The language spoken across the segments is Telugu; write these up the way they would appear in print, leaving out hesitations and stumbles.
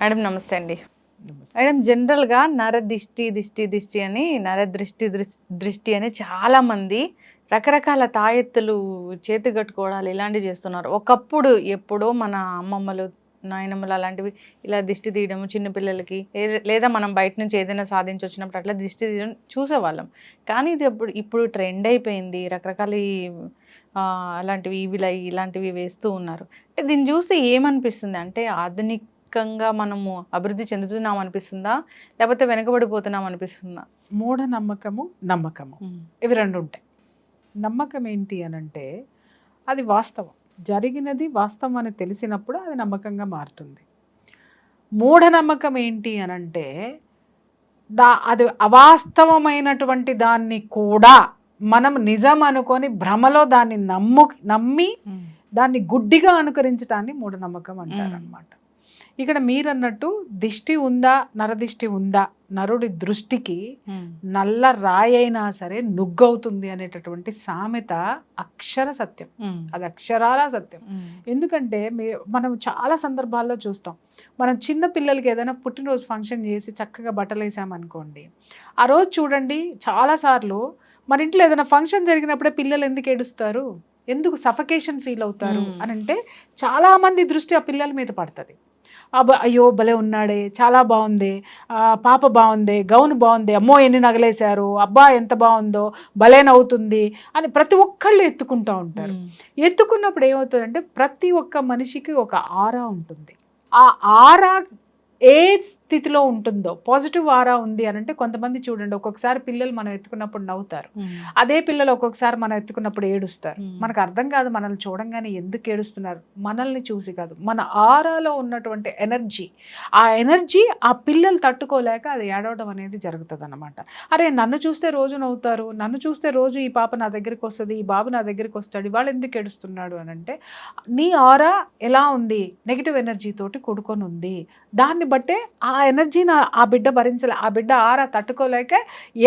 మేడం నమస్తే అండి. నమస్తే. మేడం జనరల్‌గా నర దృష్టి అని చాలామంది రకరకాల తాయెత్తులు, చేతి కట్టుకోవడాలు ఇలాంటివి చేస్తున్నారు. ఒకప్పుడు ఎప్పుడో మన అమ్మమ్మలు, నాయనమ్మలు అలాంటివి ఇలా దిష్టి తీయడం చిన్న పిల్లలకి లేదా మనం బయట నుంచి ఏదైనా సాధించొచ్చినప్పుడు అట్లా దిష్టి తీయడం చూసేవాళ్ళం. కానీ ఇది ఇప్పుడు ట్రెండ్ అయిపోయింది. రకరకాల అలాంటివి ఇలాంటివి వేస్తూ ఉన్నారు. అంటే దీన్ని చూస్తే ఏమనిపిస్తుంది? అంటే ఆధునికంగా మనము అభివృద్ధి చెందుతున్నాం అనిపిస్తుందా? లేకపోతే వెనకబడిపోతున్నాం అనిపిస్తుందా? మూఢనమ్మకము, నమ్మకము ఇవి 2 ఉంటాయి. నమ్మకం ఏంటి అనంటే అది వాస్తవం. జరిగినది వాస్తవం అని తెలిసినప్పుడు అది నమ్మకంగా మారుతుంది. మూఢనమ్మకం ఏంటి అనంటే అది అవాస్తవమైనటువంటి దాన్ని కూడా మనం నిజం అనుకొని భ్రమలో దాన్ని నమ్మి దాన్ని గుడ్డిగా అనుకరించడాన్ని మూఢనమ్మకం అంటారనమాట. ఇక్కడ మీరన్నట్టు దిష్టి ఉందా, నరదిష్టి ఉందా, నరుడి దృష్టికి నల్ల రాయైనా సరే నుగ్గవుతుంది అనేటటువంటి సామెత అక్షర సత్యం. అది అక్షరాల సత్యం. ఎందుకంటే మనం చాలా సందర్భాల్లో చూస్తాం. మనం చిన్న పిల్లలకి ఏదైనా పుట్టినరోజు ఫంక్షన్ చేసి చక్కగా బట్టలు వేసామనుకోండి, ఆ రోజు చూడండి చాలాసార్లు మన ఇంట్లో ఏదైనా ఫంక్షన్ జరిగినప్పుడే పిల్లలు ఎందుకు ఏడుస్తారు, ఎందుకు సఫకేషన్ ఫీల్ అవుతారు అని అంటే చాలామంది దృష్టి ఆ పిల్లల మీద పడుతుంది. అయ్యో భలే ఉన్నాడే, చాలా బాగుంది, పాప బాగుంది, గౌన్ బాగుంది, అమ్మో ఎన్ని నగలేశారు, అబ్బా ఎంత బాగుందో, భలే నవ్వుతుంది అని ప్రతి ఒక్కళ్ళు ఎత్తుకుంటూ ఉంటారు. ఎత్తుకున్నప్పుడు ఏమవుతుందంటే ప్రతి ఒక్క మనిషికి ఒక ఆరా ఉంటుంది. ఆ ఆరా ఏ స్థితిలో ఉంటుందో, పాజిటివ్ ఆరా ఉంది అని అంటే కొంతమంది చూడండి ఒక్కొక్కసారి పిల్లలు మనం ఎత్తుకున్నప్పుడు నవ్వుతారు, అదే పిల్లలు ఒక్కొక్కసారి మనం ఎత్తుకున్నప్పుడు ఏడుస్తారు. మనకు అర్థం కాదు మనల్ని చూడంగానే ఎందుకు ఏడుస్తున్నారు, మనల్ని చూసి కాదు, మన ఆరాలో ఉన్నటువంటి ఎనర్జీ, ఆ ఎనర్జీ ఆ పిల్లలు తట్టుకోలేక అది ఏడవడం అనేది జరుగుతుంది అనమాట. అరే నన్ను చూస్తే రోజు నవ్వుతారు, నన్ను చూస్తే రోజు ఈ పాప నా దగ్గరికి వస్తుంది, ఈ బాబు నా దగ్గరికి వస్తాడు, ఇవాళ ఎందుకు ఏడుస్తున్నాడు అని అంటే నీ ఆరా ఎలా ఉంది, నెగిటివ్ ఎనర్జీ తోటి కూడుకొని ఉంది. దాన్ని బట్టే ఆ ఎనర్జీని ఆ బిడ్డ భరించలే, ఆ బిడ్డ ఆరా తట్టుకోలేక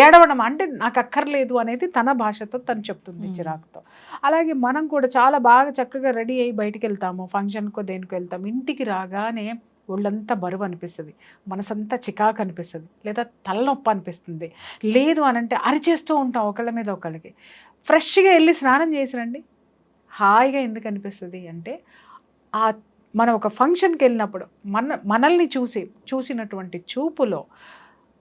ఏడవడం, అంటే నాకు అక్కర్లేదు అనేది తన భాషతో తను చెప్తుంది చిరాకుతో. అలాగే మనం కూడా చాలా బాగా చక్కగా రెడీ అయ్యి బయటికి వెళ్తాము, ఫంక్షన్కో దేనికి వెళ్తాము, ఇంటికి రాగానే ఒళ్ళంతా బరువు అనిపిస్తుంది, మనసంతా చికాకు అనిపిస్తుంది, లేదా తలనొప్పి అనిపిస్తుంది, లేదు అనంటే అరిచేస్తూ ఉంటాం ఒకళ్ళ మీద ఒకళ్ళకి. ఫ్రెష్గా వెళ్ళి స్నానం చేసి రండి, హాయిగా ఎందుకు అనిపిస్తుంది అంటే ఆ మనం ఒక ఫంక్షన్కి వెళ్ళినప్పుడు మనల్ని చూసినటువంటి చూపులో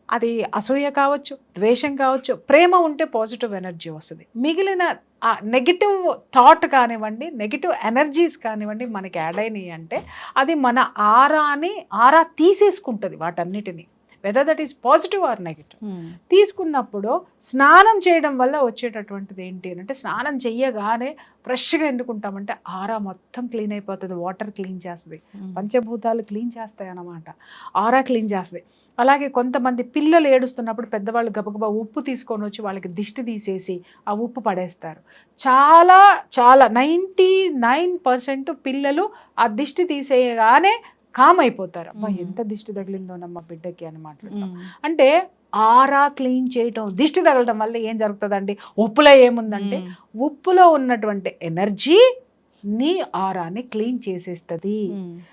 అది అసూయ కావచ్చు, ద్వేషం కావచ్చు, ప్రేమ ఉంటే పాజిటివ్ ఎనర్జీ వస్తుంది. మిగిలిన ఆ నెగిటివ్ థాట్ కానివ్వండి, నెగిటివ్ ఎనర్జీస్ కానివ్వండి మనకి యాడ్ అయినాయి అంటే అది మన ఆరా తీసేసుకుంటుంది వాటన్నిటిని, weather that is positive or negative. తీసుకున్నప్పుడు స్నానం చేయడం వల్ల వచ్చేటటువంటిది ఏంటి అంటే స్నానం చెయ్యగానే ఫ్రెష్గా ఎందుకుంటామంటే ఆరా మొత్తం క్లీన్ అయిపోతుంది, వాటర్ క్లీన్ చేస్తుంది, పంచభూతాలు క్లీన్ చేస్తాయి అన్నమాట, ఆరా క్లీన్ చేస్తుంది. అలాగే కొంతమంది పిల్లలు ఏడుస్తున్నప్పుడు పెద్దవాళ్ళు గబగబా ఉప్పు తీసుకొని వచ్చి వాళ్ళకి దిష్టి తీసేసి ఆ ఉప్పు పడేస్తారు. చాలా చాలా 99% పిల్లలు ఆ దిష్టి తీసేయగానే కామ్ అయిపోతారు. అబ్బా ఎంత దిష్టి తగిలిందోనమ్మా బిడ్డకి అని మాట్లాడతాం. అంటే ఆరా క్లీన్ చేయటం, దిష్టి తగలడం వల్ల ఏం జరుగుతుందండి, ఉప్పులో ఏముందంటే ఉప్పులో ఉన్నటువంటి ఎనర్జీ నీ ఆరాని క్లీన్ చేసేస్తుంది.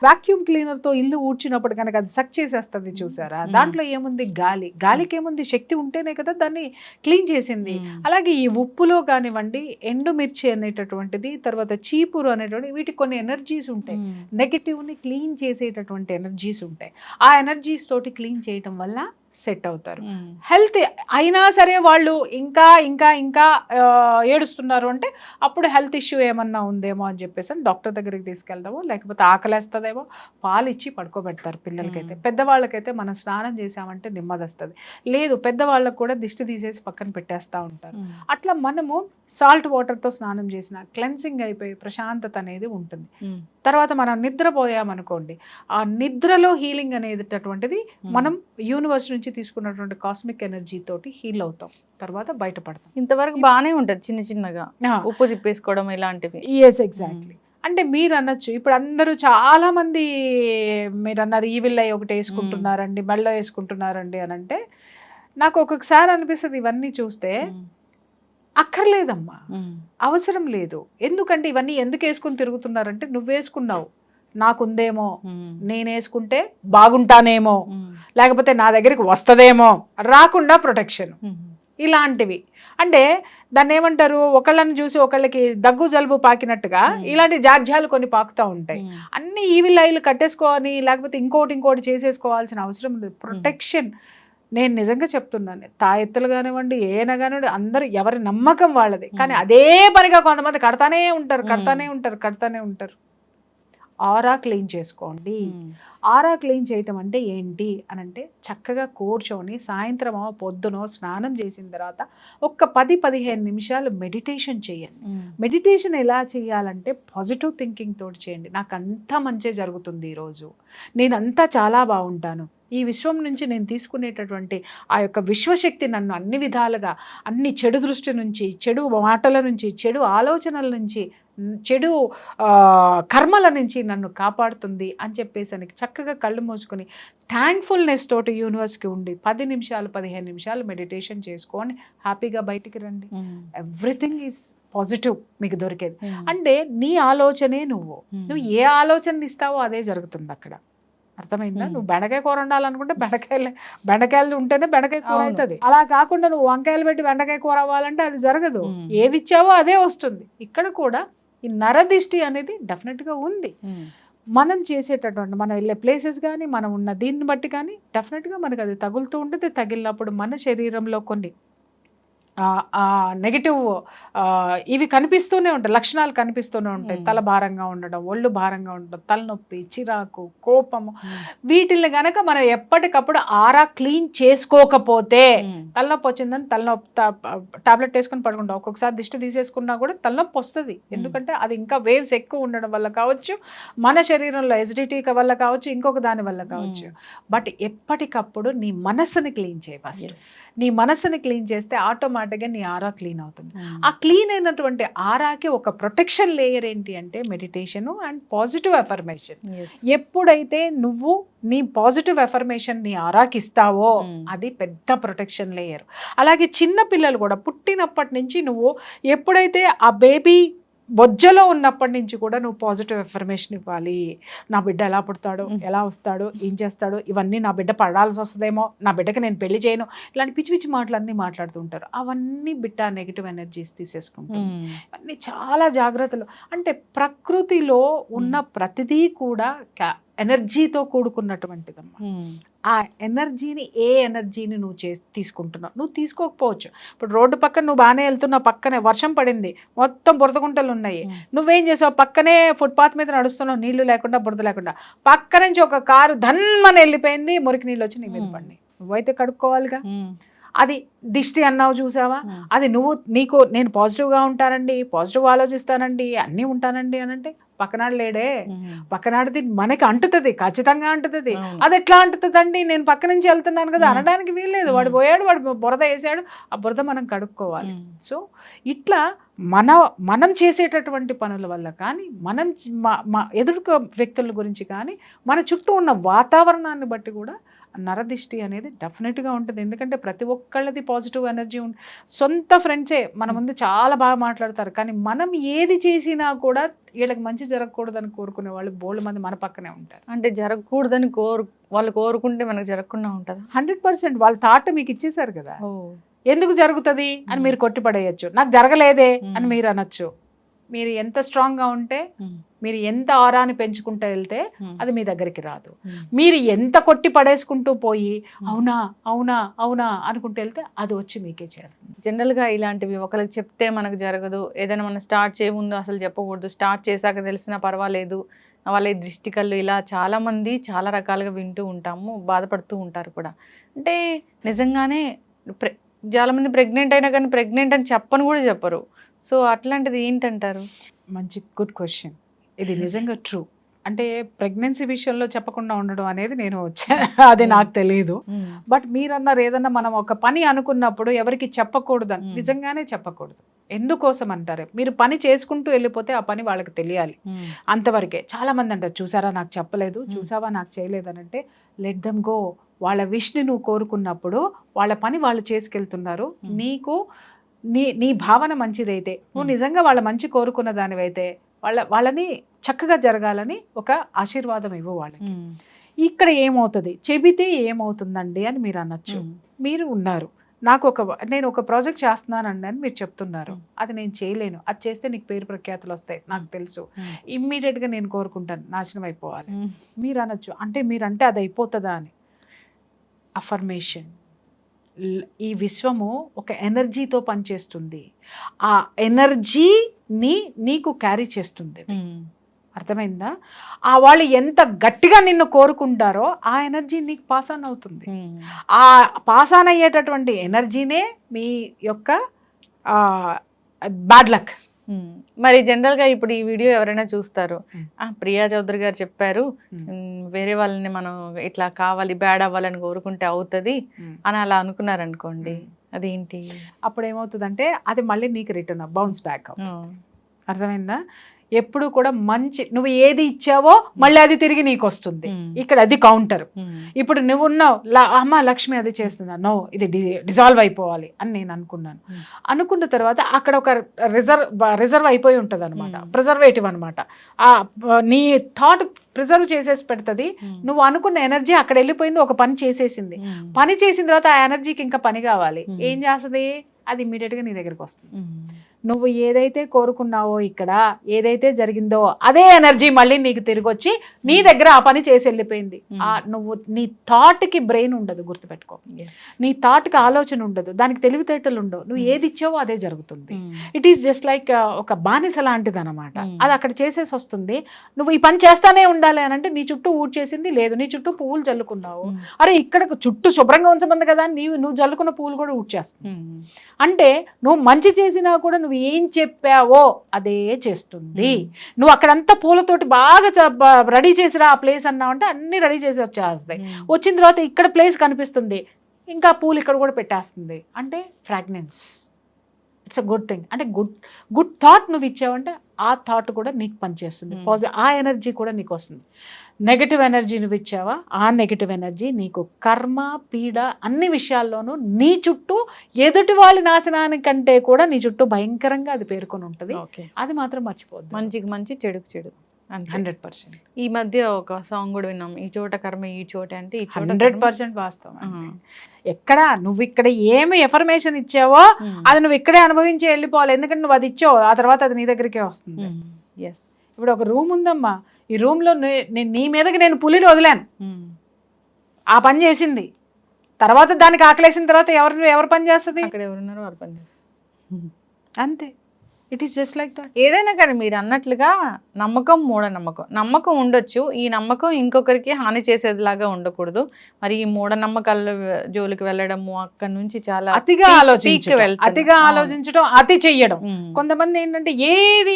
వాక్యూమ్ క్లీనర్ తో ఇల్లు ఊడ్చినప్పుడు కనుక అది సక్ చేసేస్తుంది చూసారా, దాంట్లో ఏముంది, గాలికి ఏముంది, శక్తి ఉంటేనే కదా దాన్ని క్లీన్ చేసింది. అలాగే ఈ ఉప్పులో కానివ్వండి, ఎండుమిర్చి అనేటటువంటిది, తర్వాత చీపురు అనేటువంటి వీటికి కొన్ని ఎనర్జీస్ ఉంటాయి, నెగిటివ్ ని క్లీన్ చేసేటటువంటి ఎనర్జీస్ ఉంటాయి. ఆ ఎనర్జీస్ తోటి క్లీన్ చేయటం వల్ల సెట్ అవుతారు. హెల్త్ అయినా సరే వాళ్ళు ఇంకా ఇంకా ఇంకా ఏడుస్తున్నారు అంటే అప్పుడు హెల్త్ ఇష్యూ ఏమన్నా ఉందేమో అని చెప్పేసి డాక్టర్ దగ్గరికి తీసుకెళ్దాము, లేకపోతే ఆకలేస్తుందేమో పాలు ఇచ్చి పడుకోబెడతారు పిల్లలకైతే. పెద్దవాళ్ళకైతే మనం స్నానం చేసామంటే నెమ్మది వస్తుంది, లేదు పెద్దవాళ్ళకు కూడా దిష్టి తీసేసి పక్కన పెట్టేస్తూ ఉంటారు. అట్లా మనము సాల్ట్ వాటర్తో స్నానం చేసిన క్లెన్సింగ్ అయిపోయి ప్రశాంతత అనేది ఉంటుంది. తర్వాత మనం నిద్రపోయామనుకోండి, ఆ నిద్రలో హీలింగ్ అనేటటువంటిది మనం యూనివర్స్ నుంచి తీసుకున్నటువంటి కాస్మిక్ ఎనర్జీ తోటి హీల్ అవుతాం, తర్వాత బయటపడతాం. ఇంతవరకు బాగానే ఉంటుంది చిన్న చిన్నగా ఉప్పు తిప్పేసుకోవడం ఇలాంటివి. Yes exactly. అంటే మీరు అనొచ్చు ఇప్పుడు అందరూ చాలా మంది మీరు అన్నారు ఈవిల్ ఒకటి వేసుకుంటున్నారండి, మెళ్ళో వేసుకుంటున్నారండి అని అంటే నాకు ఒక్కొక్కసారి అనిపిస్తుంది ఇవన్నీ చూస్తే అక్కర్లేదమ్మా, అవసరం లేదు. ఎందుకంటే ఇవన్నీ ఎందుకు వేసుకుని తిరుగుతున్నారంటే నువ్వు వేసుకున్నావు, నాకుందేమో, నేను వేసుకుంటే బాగుంటానేమో, లేకపోతే నా దగ్గరికి వస్తుందేమో, రాకుండా ప్రొటెక్షన్, ఇలాంటివి. అంటే దాన్ని ఏమంటారు, ఒకళ్ళని చూసి ఒకళ్ళకి దగ్గు జలుబు పాకినట్టుగా ఇలాంటి జాడ్యాలు కొన్ని పాకుతూ ఉంటాయి. అన్ని ఈవిల్ ఐలు కట్టేసుకోవాలి, లేకపోతే ఇంకోటి చేసేసుకోవాల్సిన అవసరం లేదు. ప్రొటెక్షన్ నేను నిజంగా చెప్తున్నాను, తాయెత్తులు కానివ్వండి, ఏనా కానివ్వండి, అందరూ ఎవరి నమ్మకం వాళ్ళది. కానీ అదే పనిగా కొంతమంది కడతానే ఉంటారు. ఆరా క్లీన్ చేసుకోండి. ఆరా క్లీన్ చేయటం అంటే ఏంటి అని అంటే, చక్కగా కూర్చొని సాయంత్రమో పొద్దునో స్నానం చేసిన తర్వాత ఒక 10-15 నిమిషాలు మెడిటేషన్ చేయండి. మెడిటేషన్ ఎలా చేయాలంటే పాజిటివ్ థింకింగ్ తోటి చేయండి. నాకు అంతా మంచి జరుగుతుంది, ఈరోజు నేనంతా చాలా బాగుంటాను, ఈ విశ్వం నుంచి నేను తీసుకునేటటువంటి ఆ యొక్క విశ్వశక్తి నన్ను అన్ని విధాలుగా, అన్ని చెడు దృష్టి నుంచి, చెడు మాటల నుంచి, చెడు ఆలోచనల నుంచి, చెడు కర్మల నుంచి నన్ను కాపాడుతుంది అని చెప్పేసి చక్కగా కళ్ళు మూసుకొని థ్యాంక్ఫుల్నెస్ తోటి యూనివర్స్కి ఉండి 10-15 నిమిషాలు మెడిటేషన్ చేసుకొని హ్యాపీగా బయటికి రండి. ఎవ్రీథింగ్ ఈజ్ పాజిటివ్ మీకు దొరికేది. అంటే నీ ఆలోచనే నువ్వు ఏ ఆలోచన ఇస్తావో అదే జరుగుతుంది అక్కడ. అర్థమైందా? నువ్వు బెండకాయ కూర వండాలనుకుంటే బెండకాయలు ఉంటేనే బెండకాయ కూర అవుతుంది. అలా కాకుండా నువ్వు వంకాయలు పెట్టి బెండకాయ కూర అవ్వాలంటే అది జరగదు. ఏది ఇచ్చావో అదే వస్తుంది. ఇక్కడ కూడా ఈ నరదిష్టి అనేది డెఫినెట్గా ఉంది. మనం చేసేటటువంటి, మనం వెళ్ళే ప్లేసెస్ కానీ, మనం ఉన్న దీన్ని బట్టి కానీ డెఫినెట్గా మనకు అది తగులుతూ ఉంటుంది. తగిలినప్పుడు మన శరీరంలో కొన్ని నెగిటివ్ ఇవి కనిపిస్తూనే ఉంటాయి, లక్షణాలు కనిపిస్తూనే ఉంటాయి. తల భారంగా ఉండడం, ఒళ్ళు భారంగా ఉండడం, తలనొప్పి, చిరాకు, కోపము, వీటిని గనక మనం ఎప్పటికప్పుడు ఆరా క్లీన్ చేసుకోకపోతే, తలనొప్పి వచ్చిందని తలనొప్పి టాబ్లెట్ వేసుకొని పడుకుంటాం. ఒక్కొక్కసారి దిష్టి తీసేసుకున్నా కూడా తలనొప్పి వస్తుంది. ఎందుకంటే అది ఇంకా వేవ్స్ ఎక్కువ ఉండడం వల్ల కావచ్చు, మన శరీరంలో ఎసిడిటీ వల్ల కావచ్చు, ఇంకొక దాని వల్ల కావచ్చు. బట్ ఎప్పటికప్పుడు నీ మనస్సుని క్లీన్ చేయి. ఫస్ట్ నీ మనస్సుని క్లీన్ చేస్తే ఆటోమేటిక్గా నీ ఆరా క్లీన్ అవుతుంది. ఆ క్లీన్ అయినటువంటి ఆరాకి ఒక ప్రొటెక్షన్ లేయర్ ఏంటి అంటే మెడిటేషన్ అండ్ పాజిటివ్ అఫర్మేషన్. ఎప్పుడైతే నువ్వు నీ పాజిటివ్ అఫర్మేషన్ నీ ఆరాకి ఇస్తావో అది పెద్ద ప్రొటెక్షన్ లేయర్. అలాగే చిన్న పిల్లలు కూడా పుట్టినప్పటి నుంచి నువ్వు ఎప్పుడైతే ఆ బేబీ బొజ్జలో ఉన్నప్పటి నుంచి కూడా నువ్వు పాజిటివ్ అఫర్మేషన్ ఇవ్వాలి. నా బిడ్డ ఎలా పుడతాడు, ఎలా వస్తాడు, ఏం చేస్తాడు, ఇవన్నీ నా బిడ్డ పడాల్సి వస్తుందేమో, నా బిడ్డకి నేను పెళ్లి చేయను, ఇలాంటి పిచ్చి పిచ్చి మాటలన్నీ మాట్లాడుతూ ఉంటారు. అవన్నీ బిడ్డ నెగిటివ్ ఎనర్జీస్ తీసేసుకుంటాం. ఇవన్నీ చాలా జాగ్రత్తలు. అంటే ప్రకృతిలో ఉన్న ప్రతిదీ కూడా ఎనర్జీతో కూడుకున్నటువంటిదమ్మా. ఆ ఎనర్జీని, ఏ ఎనర్జీని నువ్వు తీసుకుంటున్నావు, నువ్వు తీసుకోకపోవచ్చు. ఇప్పుడు రోడ్డు పక్కన నువ్వు బాగానే వెళ్తున్నావు, పక్కనే వర్షం పడింది, మొత్తం బురద గుంటలు ఉన్నాయి, నువ్వేం చేసావు, పక్కనే ఫుట్పాత్ మీద నడుస్తున్నావు, నీళ్లు లేకుండా బురద లేకుండా, పక్క నుంచి ఒక కారు ధన్మని వెళ్ళిపోయింది, మురికి నీళ్ళు వచ్చి నీ మీద పడినాయి, నువ్వైతే కడుక్కోవాలిగా. అది దిష్టి అన్నావు చూసావా, అది నువ్వు నీకు నేను పాజిటివ్గా ఉంటానండి, పాజిటివ్ ఆలోచిస్తానండి, అన్నీ ఉంటానండి అని అంటే పక్కనాడు లేడే, పక్కనాడిది మనకి అంటుతుంది, ఖచ్చితంగా అంటుతుంది. అది ఎట్లా అంటుతుందండి, నేను పక్క నుంచి వెళ్తున్నాను కదా అనడానికి వీల్లేదు. వాడు పోయాడు, వాడు బురద వేసాడు, ఆ బురద మనం కడుక్కోవాలి. సో ఇట్లా మనం చేసేటటువంటి పనుల వల్ల కానీ, మనం ఎదుర్కొ వ్యక్తుల గురించి కానీ, మన చుట్టూ ఉన్న వాతావరణాన్ని బట్టి కూడా నరదిష్టి అనేది డెఫినెట్గా ఉంటుంది. ఎందుకంటే ప్రతి ఒక్కళ్ళది పాజిటివ్ ఎనర్జీ ఉంటుంది. సొంత ఫ్రెండ్సే మన ముందు చాలా బాగా మాట్లాడతారు, కానీ మనం ఏది చేసినా కూడా వీళ్ళకి మంచి జరగకూడదని కోరుకునే వాళ్ళు బోల్డ్ మంది మన పక్కనే ఉంటారు. అంటే జరగకూడదని వాళ్ళు కోరుకుంటే మనకు జరగకుండా ఉంటుంది. 100% వాళ్ళ థాట్ మీకు ఇచ్చేసారు కదా, ఎందుకు జరుగుతుంది అని మీరు కొట్టిపడేయచ్చు, నాకు జరగలేదే అని మీరు అనొచ్చు. మీరు ఎంత స్ట్రాంగ్గా ఉంటే, మీరు ఎంత ఆరాని పెంచుకుంటూ వెళ్తే అది మీ దగ్గరికి రాదు. మీరు ఎంత కొట్టి పడేసుకుంటూ పోయి అవునా అవునా అవునా అనుకుంటూ వెళ్తే అది వచ్చి మీకే చేరుతుంది. జనరల్గా ఇలాంటివి ఒకరికి చెప్తే మనకు జరగదు, ఏదైనా మనం స్టార్ట్ చేయముందు అసలు చెప్పకూడదు, స్టార్ట్ చేశాక తెలిసినా పర్వాలేదు, వాళ్ళ దృష్టి కళ్ళు, ఇలా చాలామంది చాలా రకాలుగా వింటూ ఉంటాము, బాధపడుతూ ఉంటారు కూడా. అంటే నిజంగానే చాలామంది ప్రెగ్నెంట్ అయినా కానీ ప్రెగ్నెంట్ అని చెప్పని కూడా చెప్పరు. సో అట్లాంటిది ఏంటంటారు? మంచి గుడ్ క్వశ్చన్. ఇది నిజంగా ట్రూ. అంటే ప్రెగ్నెన్సీ విషయంలో చెప్పకుండా ఉండడం అనేది అది నాకు తెలియదు. బట్ మీరన్నారు ఏదన్నా మనం ఒక పని అనుకున్నప్పుడు ఎవరికి చెప్పకూడదు, నిజంగానే చెప్పకూడదు. ఎందుకోసం అంటారు, మీరు పని చేసుకుంటూ వెళ్ళిపోతే ఆ పని వాళ్ళకి తెలియాలి, అంతవరకే. చాలా మంది అంటారు చూసారా నాకు చెప్పలేదు, చూసావా నాకు చేయలేదు అని అంటే లెట్ దెమ్ గో. వాళ్ళ విష్ని నువ్వు కోరుకున్నప్పుడు వాళ్ళ పని వాళ్ళు చేసుకెళ్తున్నారు. నీకు నీ భావన మంచిదైతే, నువ్వు నిజంగా వాళ్ళ మంచి కోరుకున్న దానివైతే వాళ్ళని చక్కగా జరగాలని ఒక ఆశీర్వాదం ఇవ్వు వాళ్ళకి. ఇక్కడ ఏమవుతుంది, చెబితే ఏమవుతుందండి అని మీరు అనొచ్చు. మీరు ఉన్నారు, నేను ఒక ప్రాజెక్ట్ చేస్తున్నానండి అని మీరు చెప్తున్నారు, అది నేను చేయలేను, అది చేస్తే నీకు పేరు ప్రఖ్యాతులు వస్తాయి నాకు తెలుసు, ఇమ్మీడియట్గా నేను కోరుకుంటాను నాశనం అయిపోవాలి. మీరు అనొచ్చు, అంటే మీరంటే అది అయిపోతుందా అని. అఫర్మేషన్, ఈ విశ్వము ఒక ఎనర్జీతో పనిచేస్తుంది, ఆ ఎనర్జీని నీకు క్యారీ చేస్తుంది. అర్థమైందా? ఆ వాళ్ళు ఎంత గట్టిగా నిన్ను కోరుకుంటారో ఆ ఎనర్జీ నీకు పాస్ ఆన్ అవుతుంది. ఆ పాస్ ఆన్ అయ్యేటటువంటి ఎనర్జీనే మీ యొక్క బ్యాడ్ లక్. మరి జనరల్ గా ఇప్పుడు ఈ వీడియో ఎవరైనా చూస్తారు, ప్రియా చౌదరి గారు చెప్పారు వేరే వాళ్ళని మనం ఇట్లా కావాలి బ్యాడ్ అవ్వాలని కోరుకుంటే అవుతుంది అని అలా అనుకున్నారనుకోండి, అదేంటి? అప్పుడు ఏమవుతుందంటే అది మళ్ళీ నీకు రిటర్న్ బౌన్స్ బ్యాక్ అవుతుంది. అర్థమైందా? ఎప్పుడు కూడా మంచి, నువ్వు ఏది ఇచ్చావో మళ్ళీ అది తిరిగి నీకు వస్తుంది. ఇక్కడ అది కౌంటర్. ఇప్పుడు నువ్వు ఉన్నావు, అమ్మ లక్ష్మి అది చేస్తున్నా, నో ఇది డిజాల్వ్ అయిపోవాలి అని నేను అనుకున్నాను. అనుకున్న తర్వాత అక్కడ ఒక రిజర్వ్ అయిపోయి ఉంటుంది అనమాట, ప్రిజర్వేటివ్ అనమాట. నీ థాట్ ప్రిజర్వ్ చేసేసి పెడుతుంది. నువ్వు అనుకున్న ఎనర్జీ అక్కడ వెళ్ళిపోయింది, ఒక పని చేసేసింది. పని చేసిన తర్వాత ఆ ఎనర్జీకి ఇంకా పని కావాలి, ఏం చేస్తుంది? అది ఇమ్మీడియట్గా నీ దగ్గరికి వస్తుంది. నువ్వు ఏదైతే కోరుకున్నావో, ఇక్కడ ఏదైతే జరిగిందో అదే ఎనర్జీ మళ్ళీ నీకు తిరిగి వచ్చి నీ దగ్గర ఆ పని చేసి వెళ్ళిపోయింది. నువ్వు నీ థాట్కి బ్రెయిన్ ఉండదు, గుర్తుపెట్టుకో. నీ థాట్కి ఆలోచన ఉండదు, దానికి తెలివితేటలు ఉండవు. నువ్వు ఏది ఇచ్చావో అదే జరుగుతుంది. ఇట్ ఈస్ జస్ట్ లైక్ ఒక బానిస లాంటిది అనమాట. అది అక్కడ చేసేసి వస్తుంది. నువ్వు ఈ పని చేస్తానే ఉండాలి అని అంటే నీ చుట్టూ ఊడ్చేసింది లేదు, నీ చుట్టూ పువ్వులు చల్లుకున్నావు, అరే ఇక్కడ చుట్టూ శుభ్రంగా ఉంచమంది కదా, నువ్వు జల్లుకున్న పువ్వులు కూడా ఊడ్చేస్తుంది. అంటే నువ్వు మంచి చేసినా కూడా నువ్వు ఏం చెప్పావో అదే చేస్తుంది. నువ్వు అక్కడంతా పూలతోటి బాగా రెడీ చేసిరా ఆ ప్లేస్ అన్నావు అంటే అన్ని రెడీ చేసి వచ్చేస్తాయి. వచ్చిన తర్వాత ఇక్కడ ప్లేస్ కనిపిస్తుంది, ఇంకా పూలు ఇక్కడ కూడా పెట్టేస్తుంది. అంటే fragrance, it's a good thing. అంటే గుడ్ థాట్ నువ్వు ఇచ్చావంటే ఆ థాట్ కూడా నీకు పనిచేస్తుంది, ఆ ఎనర్జీ కూడా నీకు వస్తుంది. నెగటివ్ ఎనర్జీ నువ్వు ఇచ్చావా, ఆ నెగటివ్ ఎనర్జీ నీకు కర్మ, పీడ అన్ని విషయాల్లోనూ నీ చుట్టూ ఎదుటి వాళ్ళ నాశనానికంటే కూడా నీ చుట్టూ భయంకరంగా అది పేర్కొని ఉంటుంది. అది మాత్రం మర్చిపోద్దు. మంచికి మంచి, చెడుకు చెడు. 100%. ఈ మధ్య ఒక సాంగ్ కూడా విన్నాం, ఈ చోట కర్మ ఈ చోట అంటే 100% వాస్తవం. ఎక్కడ నువ్వు ఇక్కడ ఏమి ఎఫర్మేషన్ ఇచ్చావో అది నువ్వు ఇక్కడే అనుభవించి వెళ్ళిపోవాలి. ఎందుకంటే నువ్వు అది ఇచ్చావు, ఆ తర్వాత అది నీ దగ్గరికే వస్తుంది. ఇప్పుడు ఒక రూమ్ ఉందమ్మా, ఈ రూమ్ లో నీ మీదకి నేను పులిని వదిలాను, ఆ పని చేసింది. తర్వాత దానికి ఆకలేసిన తర్వాత ఎవరు పని చేస్తుంది? అక్కడ ఎవరున్నారో వారు పని చేస్తారు. అంతే. It is just like that. ఏదైనా కానీ మీరు అన్నట్లుగా నమ్మకం, మూఢనమ్మకం. నమ్మకం ఉండొచ్చు, ఈ నమ్మకం ఇంకొకరికి హాని చేసేదిలాగా ఉండకూడదు. మరి ఈ మూఢనమ్మకాల జోలికి వెళ్ళడము, అక్కడ నుంచి చాలా అతిగా ఆలోచించడం, అతి చెయ్యడం. కొంతమంది ఏంటంటే ఏది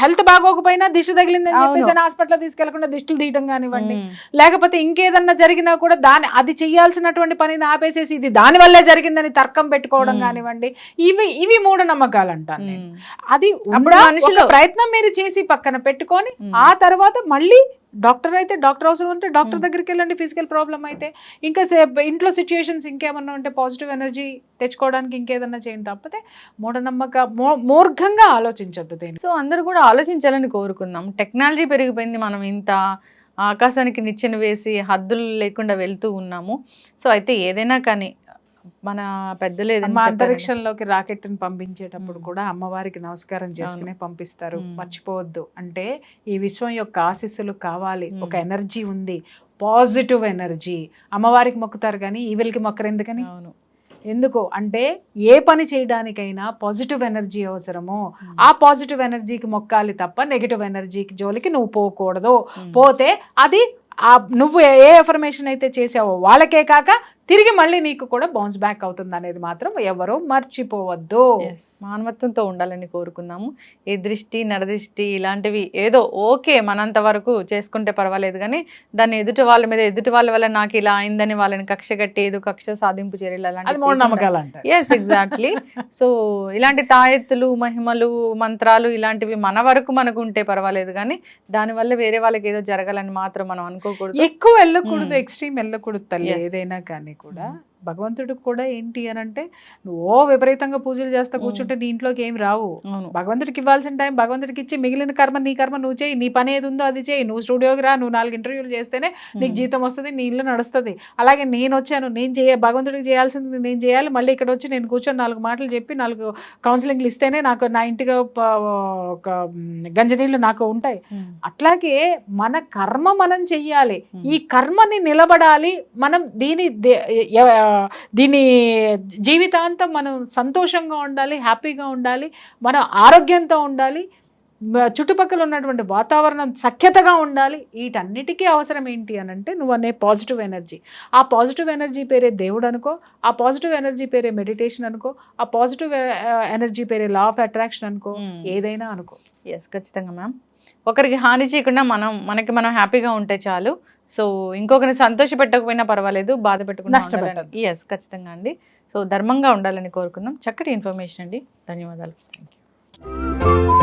హెల్త్ బాగోకపోయినా దిష్టి తగిలిందని చెప్పేసి హాస్పిటల్ తీసుకెళ్లకుండా దిష్టిలు తీయడం కానివ్వండి, లేకపోతే ఇంకేదన్నా జరిగినా కూడా అది చెయ్యాల్సినటువంటి పనిని ఆపేసేసి ఇది దాని వల్లే జరిగిందని తర్కం పెట్టుకోవడం కానివ్వండి, ఇవి మూఢనమ్మకాలు అంటాను నేను. అది ఒక ప్రయత్నం మీరు చేసి పక్కన పెట్టుకొని ఆ తర్వాత మళ్ళీ డాక్టర్ అయితే డాక్టర్ అవసరం అంటే డాక్టర్ దగ్గరికి వెళ్ళండి. ఫిజికల్ ప్రాబ్లం అయితే ఇంకా ఇంట్లో సిచ్యుయేషన్స్ ఇంకేమన్నా ఉంటే పాజిటివ్ ఎనర్జీ తెచ్చుకోవడానికి ఇంకేదన్నా చేయండి, తప్పితే మూర్ఘంగా ఆలోచించద్దు దేని. సో అందరూ కూడా ఆలోచించాలని కోరుకుందాం. టెక్నాలజీ పెరిగిపోయింది, మనం ఇంత ఆకాశానికి నిచ్చెన వేసి హద్దులు లేకుండా వెళ్తూ ఉన్నాము. సో అయితే ఏదైనా కానీ మన పెద్దలు అంతరిక్షంలోకి రాకెట్ ని పంపించేటప్పుడు కూడా అమ్మవారికి నమస్కారం చేసుకునే పంపిస్తారు, మర్చిపోవద్దు. అంటే ఈ విశ్వం యొక్క ఆశీస్సులు కావాలి, ఒక ఎనర్జీ ఉంది, పాజిటివ్ ఎనర్జీ. అమ్మవారికి మొక్కుతారు కానీ ఈవిల్కి మొక్కరు ఎందుకని? ఎందుకు అంటే ఏ పని చేయడానికైనా పాజిటివ్ ఎనర్జీ అవసరము. ఆ పాజిటివ్ ఎనర్జీకి మొక్కాలి తప్ప నెగిటివ్ ఎనర్జీకి జోలికి నువ్వు పోకూడదు. పోతే అది నువ్వు ఏ ఎఫర్మేషన్ అయితే చేసావో వాళ్ళకే కాక తిరిగి మళ్ళీ నీకు కూడా బౌన్స్ బ్యాక్ అవుతుంది అనేది మాత్రం ఎవరూ మర్చిపోవద్దు. మానవత్వంతో ఉండాలని కోరుకున్నాము. ఈ దృష్టి, నరదృష్టి ఇలాంటివి ఏదో ఓకే మనంత వరకు చేసుకుంటే పర్వాలేదు, కానీ దాన్ని ఎదుటి వాళ్ళ మీద, ఎదుటి వాళ్ళ వల్ల నాకు ఇలా అయిందని వాళ్ళని కక్ష కట్టి ఏదో కక్ష సాధింపు చర్యలు అలాంటి. Yes, exactly. సో ఇలాంటి తాయెత్తులు, మహిమలు, మంత్రాలు ఇలాంటివి మన వరకు మనకు ఉంటే పర్వాలేదు, కానీ దానివల్ల వేరే వాళ్ళకి ఏదో జరగాలని మాత్రం మనం అనుకోకూడదు. ఎక్కువ వెళ్ళకూడదు, ఎక్స్ట్రీమ్ వెళ్ళకూడదు తల్లి. ఏదైనా కానీ కూడా భగవంతుడికి కూడా ఏంటి అని అంటే నువ్వు విపరీతంగా పూజలు చేస్తా కూర్చుంటే నీ ఇంట్లోకి ఏం రావు. అవును. భగవంతుడికి ఇవ్వాల్సిన టైం భగవంతుడికి ఇచ్చి మిగిలిన కర్మ నువ్వు చేయి, నీ పని ఏది ఉందో అది చేయి, నువ్వు స్టూడియోకి రా, నువ్వు 4 ఇంటర్వ్యూలు చేస్తేనే నీకు జీతం వస్తుంది, నీ ఇల్లు నడుస్తుంది. అలాగే నేను వచ్చాను, భగవంతుడికి చేయాల్సింది నేను చేయాలి, మళ్ళీ ఇక్కడ వచ్చి నేను కూర్చొని 4 మాటలు చెప్పి 4 కౌన్సిలింగ్లు ఇస్తేనే నాకు నా ఇంటికి ఒక గంజనీళ్ళు నాకు ఉంటాయి. అట్లాగే మన కర్మ మనం చెయ్యాలి, ఈ కర్మని నిలబడాలి, మనం దీని జీవితాంతం మనం సంతోషంగా ఉండాలి, హ్యాపీగా ఉండాలి, మనం ఆరోగ్యంతో ఉండాలి, చుట్టుపక్కల ఉన్నటువంటి వాతావరణం సఖ్యతగా ఉండాలి. వీటన్నిటికీ అవసరం ఏంటి అని అంటే నువ్వు అనే పాజిటివ్ ఎనర్జీ. ఆ పాజిటివ్ ఎనర్జీ పేరే దేవుడు అనుకో, ఆ పాజిటివ్ ఎనర్జీ పేరే మెడిటేషన్ అనుకో, ఆ పాజిటివ్ ఎనర్జీ పేరే లా ఆఫ్ అట్రాక్షన్ అనుకో, ఏదైనా అనుకో. ఎస్, ఖచ్చితంగా మ్యామ్. ఒకరికి హాని చేయకుండా మనకి మనం హ్యాపీగా ఉంటే చాలు. సో ఇంకొకరిని సంతోష పెట్టకపోయినా పర్వాలేదు, బాధ పెట్టకుండా నష్టపెట్టద్దు. ఎస్, ఖచ్చితంగా అండి. సో ధర్మంగా ఉండాలని కోరుకుందాం. చక్కటి ఇన్ఫర్మేషన్ అండి, ధన్యవాదాలు. Thank you.